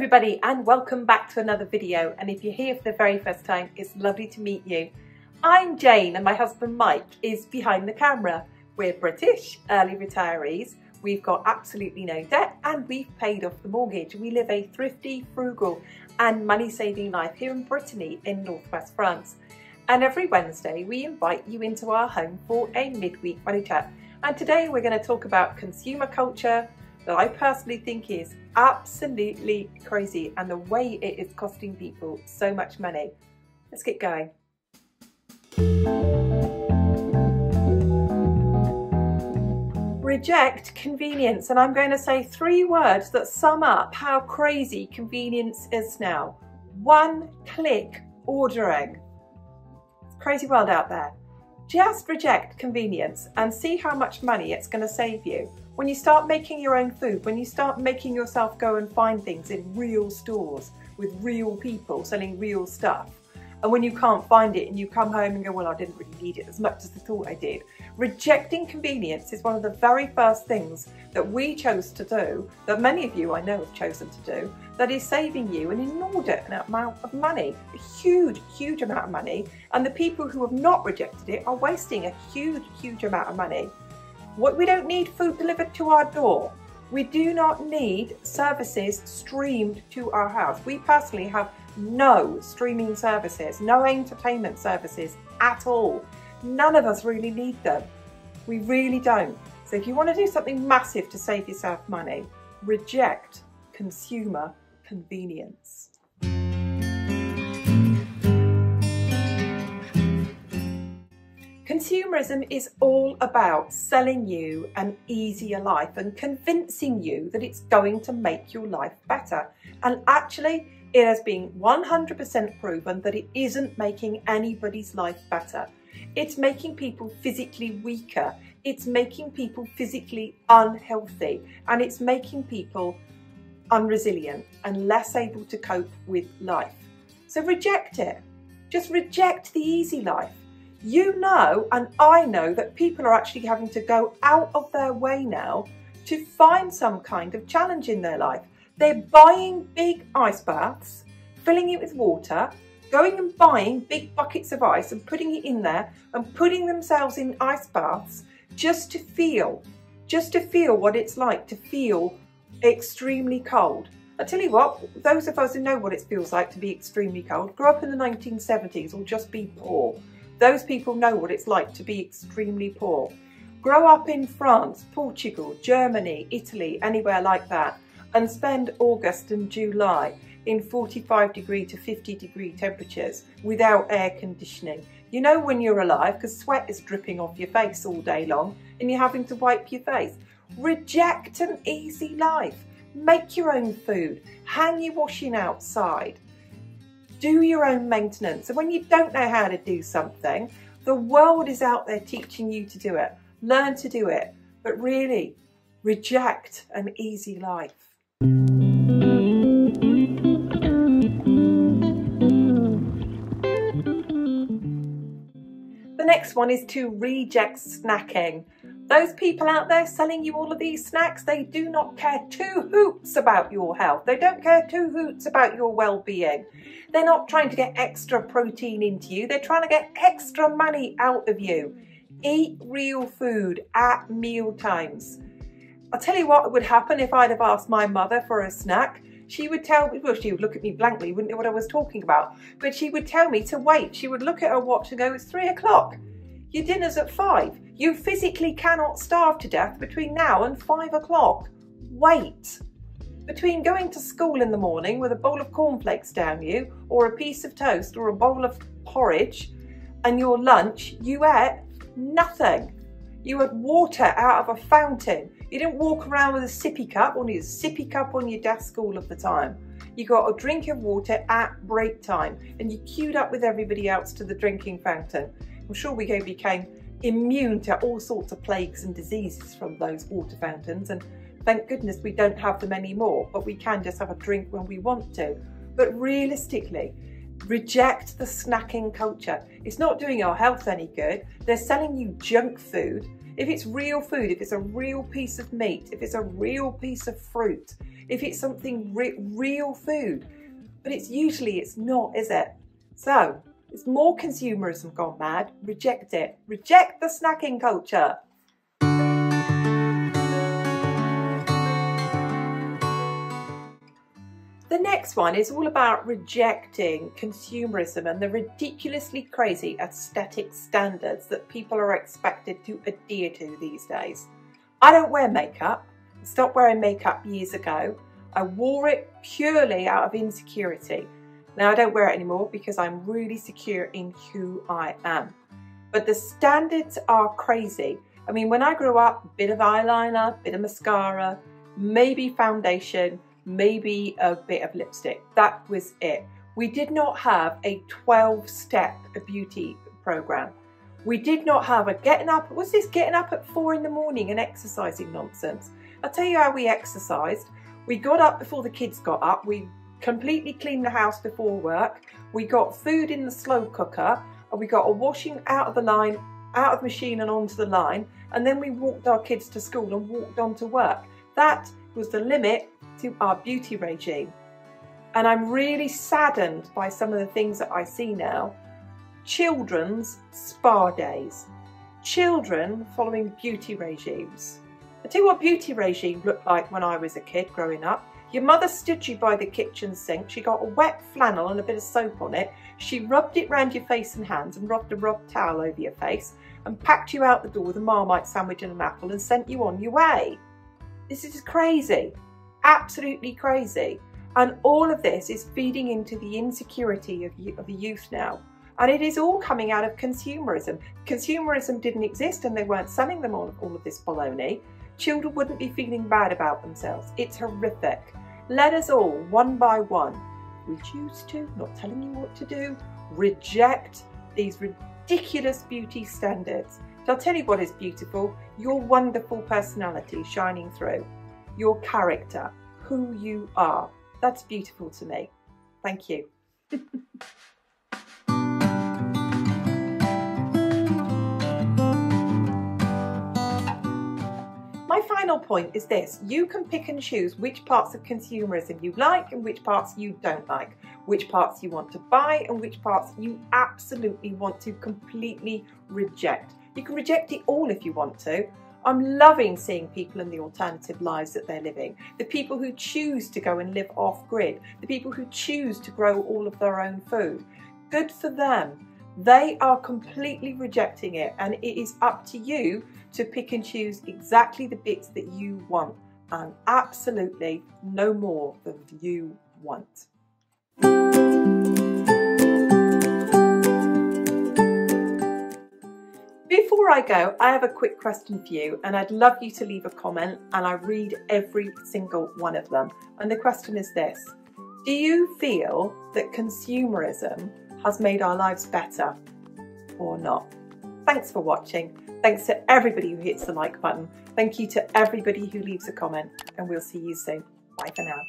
everybody, and welcome back to another video. And if you're here for the very first time, it's lovely to meet you. I'm Jane and my husband Mike is behind the camera. We're British, early retirees. We've got absolutely no debt and we've paid off the mortgage. We live a thrifty, frugal and money-saving life here in Brittany in northwest France. And every Wednesday we invite you into our home for a midweek money chat. And today we're going to talk about consumer culture that I personally think is absolutely crazy and the way it is costing people so much money. Let's get going. Reject convenience, and I'm going to say 3 words that sum up how crazy convenience is now. One-click ordering. It's a crazy world out there. Just reject convenience and see how much money it's going to save you. When you start making your own food, when you start making yourself go and find things in real stores with real people selling real stuff, and when you can't find it and you come home and go, well, I didn't really need it as much as I thought I did. Rejecting convenience is one of the very first things that we chose to do, that many of you I know have chosen to do, that is saving you an inordinate amount of money, a huge, huge amount of money, and the people who have not rejected it are wasting a huge, huge amount of money. We don't need food delivered to our door. We do not need services streamed to our house. We personally have no streaming services, no entertainment services at all. None of us really need them. We really don't. So if you want to do something massive to save yourself money, reject consumer convenience. Consumerism is all about selling you an easier life and convincing you that it's going to make your life better. And actually, it has been 100% proven that it isn't making anybody's life better. It's making people physically weaker. It's making people physically unhealthy. And it's making people unresilient and less able to cope with life. So reject it. Just reject the easy life. You know, and I know, that people are actually having to go out of their way now to find some kind of challenge in their life. They're buying big ice baths, filling it with water, going and buying big buckets of ice and putting it in there and putting themselves in ice baths just to feel what it's like to feel extremely cold. I tell you what, those of us who know what it feels like to be extremely cold, grew up in the 1970s or just be poor. Those people know what it's like to be extremely poor. Grow up in France, Portugal, Germany, Italy, anywhere like that, and spend August and July in 45-degree to 50-degree temperatures without air conditioning. You know when you're alive because sweat is dripping off your face all day long and you're having to wipe your face. Reject an easy life. Make your own food. Hang your washing outside. Do your own maintenance. And when you don't know how to do something, the world is out there teaching you to do it. Learn to do it, but really reject an easy life. The next one is to reject snacking. Those people out there selling you all of these snacks, they do not care 2 hoots about your health. They don't care 2 hoots about your well-being. They're not trying to get extra protein into you. They're trying to get extra money out of you. Eat real food at meal times. I'll tell you what would happen if I'd have asked my mother for a snack. She would tell me, well, she would look at me blankly, wouldn't know what I was talking about, but she would tell me to wait. She would look at her watch and go, it's 3 o'clock. Your dinner's at 5. You physically cannot starve to death between now and 5 o'clock. Wait. Between going to school in the morning with a bowl of cornflakes down you, or a piece of toast, or a bowl of porridge, and your lunch, you ate nothing. You had water out of a fountain. You didn't walk around with a sippy cup, or a sippy cup on your desk all of the time. You got a drink of water at break time, and you queued up with everybody else to the drinking fountain. I'm sure we became immune to all sorts of plagues and diseases from those water fountains, and thank goodness we don't have them anymore, but we can just have a drink when we want to. But realistically, reject the snacking culture. It's not doing your health any good. They're selling you junk food. If it's real food, if it's a real piece of meat, if it's a real piece of fruit, if it's something real food, but it's not, is it? So it's more consumerism gone mad. Reject it. Reject the snacking culture. The next one is all about rejecting consumerism and the ridiculously crazy aesthetic standards that people are expected to adhere to these days. I don't wear makeup. I stopped wearing makeup years ago. I wore it purely out of insecurity. Now I don't wear it anymore because I'm really secure in who I am. But the standards are crazy. I mean, when I grew up, a bit of eyeliner, a bit of mascara, maybe foundation, maybe a bit of lipstick. That was it. We did not have a 12-step beauty program. We did not have a getting up at 4 in the morning and exercising nonsense. I'll tell you how we exercised. We got up before the kids got up. We completely cleaned the house before work. We got food in the slow cooker, and we got a washing out of the line, out of the machine and onto the line. And then we walked our kids to school and walked on to work. That was the limit to our beauty regime. And I'm really saddened by some of the things that I see now. Children's spa days. Children following beauty regimes. I tell you what beauty regime looked like when I was a kid growing up. Your mother stood you by the kitchen sink. She got a wet flannel and a bit of soap on it. She rubbed it round your face and hands and rubbed a rub towel over your face and packed you out the door with a Marmite sandwich and an apple and sent you on your way. This is crazy. Absolutely crazy. And all of this is feeding into the insecurity of the youth now. And it is all coming out of consumerism. Consumerism didn't exist and they weren't selling them all of this baloney. Children wouldn't be feeling bad about themselves. It's horrific. Let us all, one by one, we choose to, not telling you what to do, reject these ridiculous beauty standards. So I'll tell you what is beautiful. Your wonderful personality shining through. Your character, who you are. That's beautiful to me. Thank you. My final point is this: you can pick and choose which parts of consumerism you like and which parts you don't like, which parts you want to buy and which parts you absolutely want to completely reject. You can reject it all if you want to. I'm loving seeing people in the alternative lives that they're living, the people who choose to go and live off-grid, the people who choose to grow all of their own food. Good for them. They are completely rejecting it, and it is up to you to pick and choose exactly the bits that you want, and absolutely no more than you want. Before I go, I have a quick question for you, and I'd love you to leave a comment, and I read every single one of them. And the question is this: do you feel that consumerism has made our lives better or not? Thanks for watching. Thanks to everybody who hits the like button. Thank you to everybody who leaves a comment, and we'll see you soon. Bye for now.